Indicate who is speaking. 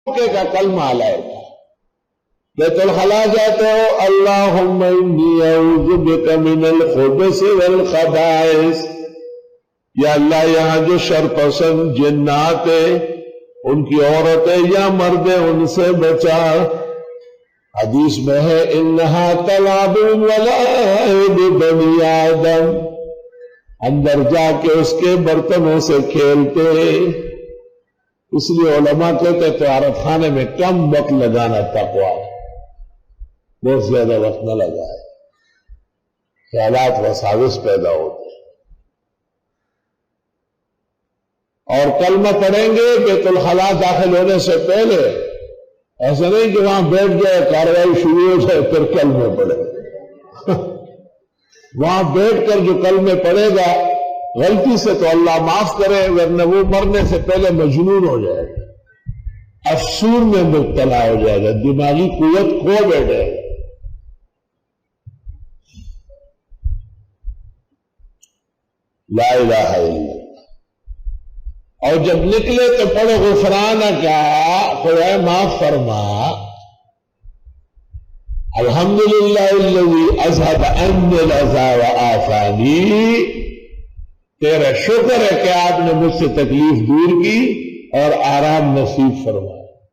Speaker 1: کا کلمہ لائے گا. بیت الخلاء جاتے ہو اللہم انی اعوذ بک من الخبث والخبائث، یا اللہ یہاں جو شرپسند جنات ہیں ان کی عورتیں یا مرد ان سے بچا. حدیث میں ہے انہا تلعب ولعب بنی آدم، اندر جا کے اس کے برتنوں سے کھیلتے. اس لیے علماء کہتے ہیں طہارت خانے میں کم وقت لگانا تقویٰ، بہت زیادہ وقت نہ لگائے، خیالات وساوس پیدا ہوتے ہیں. اور کلمہ پڑھیں گے بیت الخلاء داخل ہونے سے پہلے، ایسا نہیں کہ وہاں بیٹھ جائے کارروائی شروع ہو جائے پھر کلمے پڑھے. وہاں بیٹھ کر جو کلمے پڑھے گا غلطی سے تو اللہ معاف کرے، ورنہ وہ مرنے سے پہلے مجنون ہو جائے گا، افسور میں مبتلا ہو جائے گا، دماغی قوت کھو بیٹھے گا. لا الہ الا اللہ. اور جب نکلے تو پڑھو غفرانک، خدائے معاف فرما. الحمدللہ الذی اذھب عنی الاذی وعافانی، تیرا شکر ہے کہ آپ نے مجھ سے تکلیف دور کی اور آرام نصیب فرمایا.